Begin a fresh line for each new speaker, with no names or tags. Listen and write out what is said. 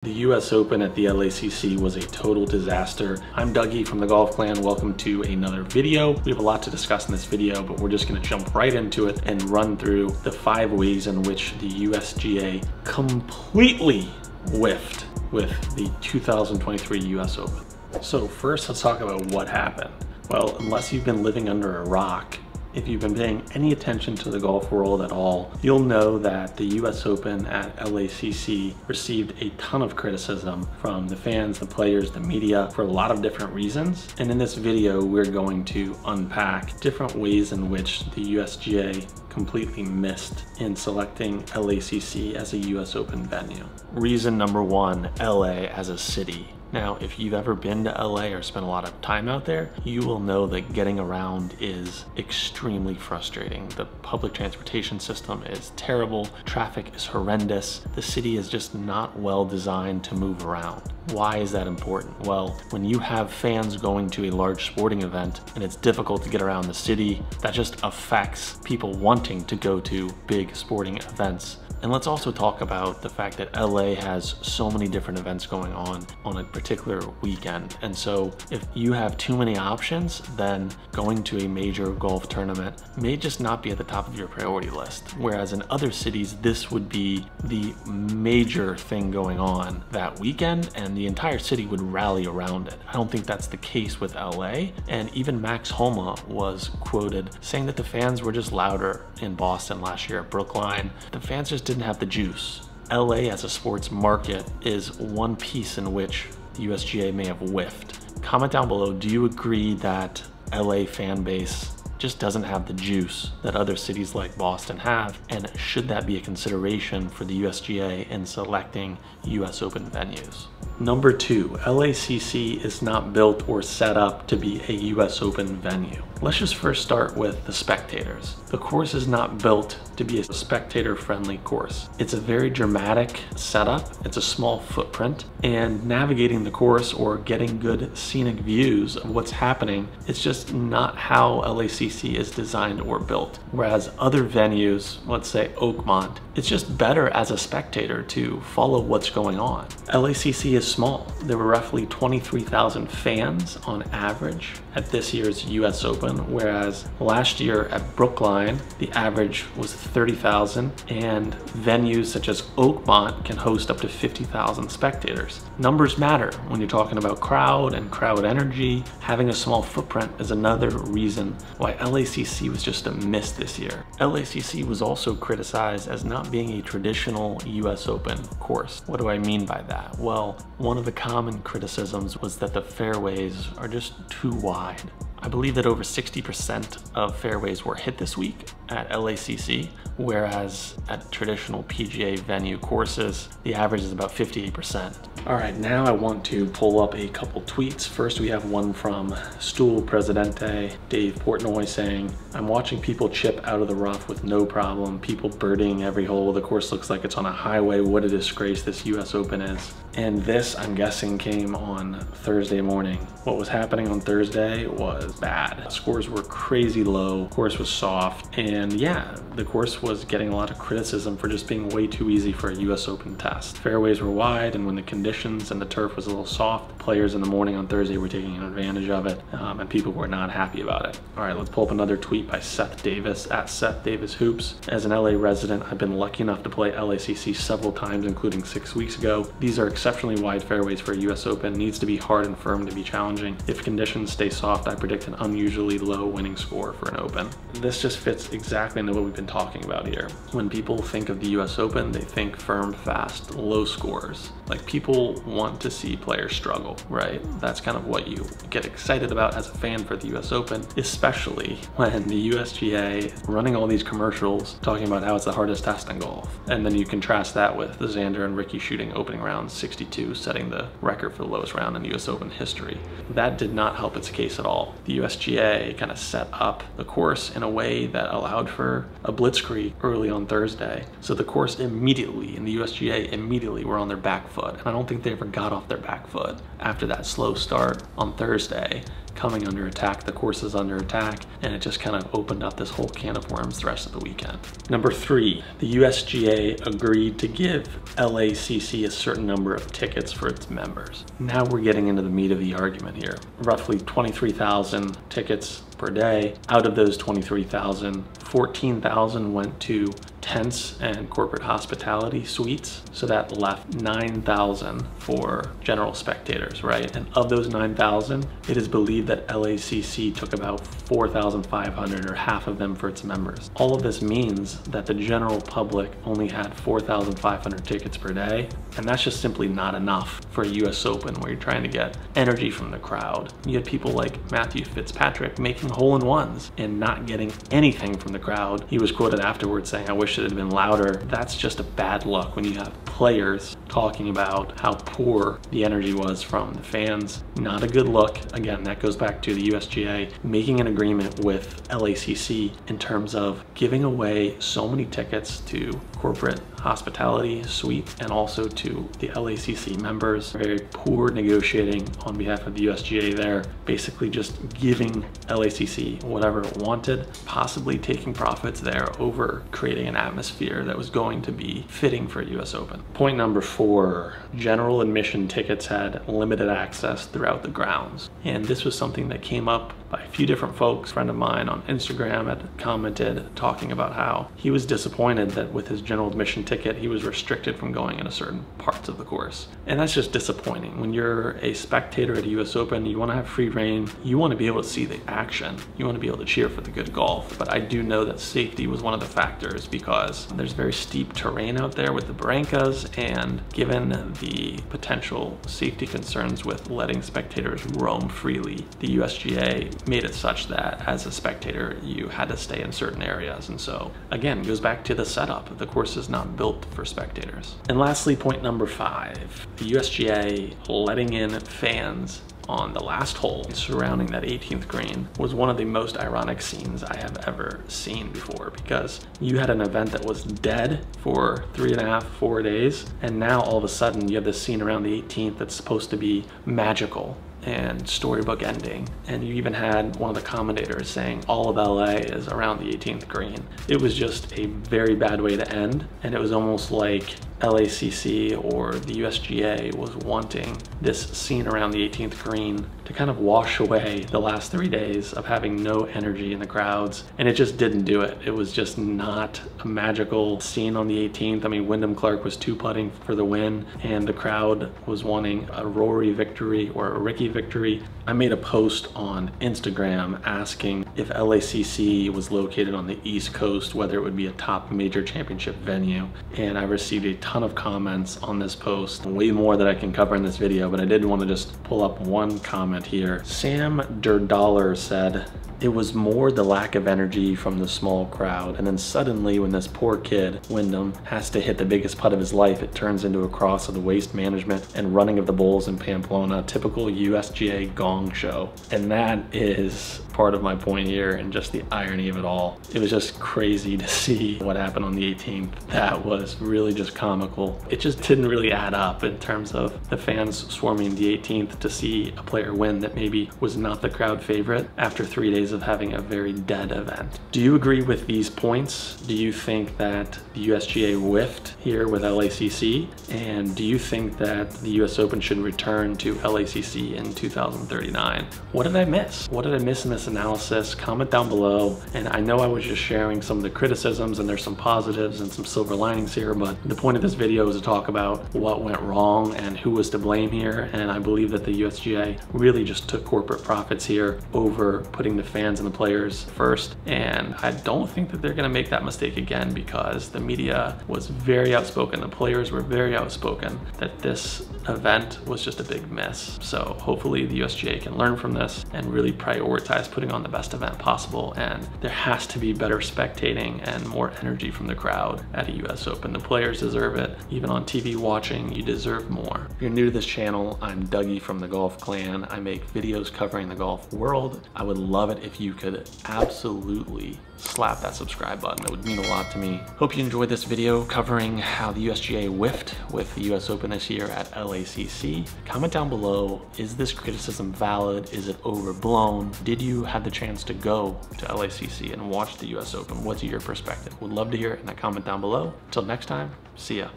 The US Open at the LACC was a total disaster. I'm Dougie from the Golf Clan. Welcome to another video. We have a lot to discuss in this video, but we're just gonna jump right into it and run through the 5 ways in which the USGA completely whiffed with the 2023 US Open. So first, let's talk about what happened. Well, unless you've been living under a rock, if you've been paying any attention to the golf world at all, you'll know that the US Open at LACC received a ton of criticism from the fans, the players, the media, for a lot of different reasons. And in this video, we're going to unpack different ways in which the USGA completely missed in selecting LACC as a US Open venue. Reason number 1, LA as a city. Now, if you've ever been to LA or spent a lot of time out there, you will know that getting around is extremely frustrating. The public transportation system is terrible, traffic is horrendous, the city is just not well designed to move around. Why is that important? Well, when you have fans going to a large sporting event and it's difficult to get around the city, that just affects people wanting to go to big sporting events. And let's also talk about the fact that LA has so many different events going on a particular weekend. And so if you have too many options, then going to a major golf tournament may just not be at the top of your priority list. Whereas in other cities, this would be the major thing going on that weekend and the entire city would rally around it. I don't think that's the case with LA. And even Max Homa was quoted saying that the fans were just louder in Boston last year at Brookline. The fans just didn't have the juice. LA as a sports market is one piece in which the USGA may have whiffed. Comment down below, do you agree that LA fan base just doesn't have the juice that other cities like Boston have? And should that be a consideration for the USGA in selecting US Open venues? Number 2, LACC is not built or set up to be a US Open venue. Let's just first start with the spectators. The course is not built to be a spectator-friendly course. It's a very dramatic setup, it's a small footprint, and navigating the course or getting good scenic views of what's happening, it's just not how LACC is designed or built. Whereas other venues, let's say Oakmont, it's just better as a spectator to follow what's going on. LACC is small. There were roughly 23,000 fans on average at this year's US Open, whereas last year at Brookline, the average was 30,000, and venues such as Oakmont can host up to 50,000 spectators. Numbers matter when you're talking about crowd and crowd energy. Having a small footprint is another reason why LACC was just a miss this year. LACC was also criticized as not being a traditional US Open course. What do I mean by that? Well, one of the common criticisms was that the fairways are just too wide. I believe that over 60% of fairways were hit this week at LACC, whereas at traditional PGA venue courses, the average is about 58%. All right, now I want to pull up a couple tweets. First, we have one from Stool Presidente, Dave Portnoy, saying, "I'm watching people chip out of the rough with no problem. People birdieing every hole. The course looks like it's on a highway. What a disgrace this US Open is." And this, I'm guessing, came on Thursday morning. What was happening on Thursday was bad. Scores were crazy low, course was soft, and yeah, the course was getting a lot of criticism for just being way too easy for a US Open test. Fairways were wide, and when the conditions and the turf was a little soft, players in the morning on Thursday were taking advantage of it, and people were not happy about it. All right, let's pull up another tweet by Seth Davis, at Seth Davis Hoops. "As an LA resident, I've been lucky enough to play LACC several times, including 6 weeks ago. These are exceptionally wide fairways for a US Open. Needs to be hard and firm to be challenging. If conditions stay soft, I predict an unusually low winning score for an Open." This just fits exactly into what we've been talking about here. When people think of the US Open, they think firm, fast, low scores. Like, people want to see players struggle, right? That's kind of what you get excited about as a fan for the US Open, especially when the USGA running all these commercials talking about how it's the hardest test in golf. And then you contrast that with the Xander and Ricky shooting opening round 62, setting the record for the lowest round in US Open history. That did not help its case at all. The USGA kind of set up the course in a way that allowed for a blitzkrieg early on Thursday. So the course immediately, and the USGA immediately were on their back foot. And I don't think they ever got off their back foot after that slow start on Thursday. coming under attack, the course is under attack, and it just kind of opened up this whole can of worms the rest of the weekend. Number 3, the USGA agreed to give LACC a certain number of tickets for its members. Now we're getting into the meat of the argument here. Roughly 23,000 tickets per day. Out of those 23,000, 14,000 went to tents and corporate hospitality suites. So that left 9,000 for general spectators, right? And of those 9,000, it is believed that LACC took about 4,500 or half of them for its members. All of this means that the general public only had 4,500 tickets per day. And that's just simply not enough for a US Open where you're trying to get energy from the crowd. You had people like Matthew Fitzpatrick making hole-in-ones and not getting anything from the crowd. He was quoted afterwards saying, "I wish it had been louder." That's just a bad look when you have players talking about how poor the energy was from the fans. Not a good look. Again, that goes back to the USGA making an agreement with LACC in terms of giving away so many tickets to corporate hospitality suite and also to the LACC members. Very poor negotiating on behalf of the USGA there, basically just giving LACC whatever it wanted, possibly taking profits there over creating an atmosphere that was going to be fitting for a US Open. Point number 4, general admission tickets had limited access throughout the grounds. And this was something that came up by a few different folks. A friend of mine on Instagram had commented talking about how he was disappointed that with his general admission ticket, he was restricted from going into certain parts of the course. And that's just disappointing. When you're a spectator at a US Open, you want to have free reign. You want to be able to see the action. You want to be able to cheer for the good golf. But I do know that safety was one of the factors because there's very steep terrain out there with the barrancas, and given the potential safety concerns with letting spectators roam freely, the USGA made it such that as a spectator, you had to stay in certain areas. And so again, it goes back to the setup. The course is not built for spectators. And lastly, point number 5, the USGA letting in fans on the last hole surrounding that 18th green was one of the most ironic scenes I have ever seen before, because you had an event that was dead for 3.5, 4 days, and now all of a sudden you have this scene around the 18th that's supposed to be magical and storybook ending. And you even had one of the commentators saying all of LA is around the 18th green. It was just a very bad way to end, and it was almost like LACC or the USGA was wanting this scene around the 18th green to kind of wash away the last 3 days of having no energy in the crowds, and it just didn't do it. It was just not a magical scene on the 18th. I mean, Wyndham Clark was 2-putting for the win, and the crowd was wanting a Rory victory or a Ricky victory. I made a post on Instagram asking if LACC was located on the East Coast, whether it would be a top major championship venue, and I received a ton of comments on this post, way more that I can cover in this video, but I did want to just pull up one comment here. Sam Durdollar said, "It was more the lack of energy from the small crowd, and then suddenly when this poor kid, Wyndham, has to hit the biggest putt of his life, it turns into a cross of the waste management and running of the bulls in Pamplona, typical USGA gong show." And that is part of my point here, and just the irony of it all. It was just crazy to see what happened on the 18th. That was really just comical. It just didn't really add up in terms of the fans swarming the 18th to see a player win that maybe was not the crowd favorite after 3 days of having a very dead event. Do you agree with these points? Do you think that the USGA whiffed here with LACC? And do you think that the US Open should return to LACC in 2039? What did I miss? What did I miss in this analysis? Comment down below. And I know I was just sharing some of the criticisms, and there's some positives and some silver linings here, but the point of this video is to talk about what went wrong and who was to blame here. And I believe that the USGA really just took corporate profits here over putting the fans and the players first. And I don't think that they're gonna make that mistake again, because the media was very outspoken, the players were very outspoken that this event was just a big miss. So hopefully the USGA can learn from this and really prioritize putting on the best event possible. And there has to be better spectating and more energy from the crowd at a US Open. The players deserve it. Even on TV watching, you deserve more. If you're new to this channel, I'm Dougie from the Golf Clan. I make videos covering the golf world. I would love it if you could absolutely slap that subscribe button. It would mean a lot to me. Hope you enjoyed this video covering how the USGA whiffed with the US Open this year at LACC. Comment down below, is this criticism valid? Is it overblown? Did you have the chance to go to LACC and watch the US Open? What's your perspective? Would love to hear it in that comment down below. Until next time, see ya.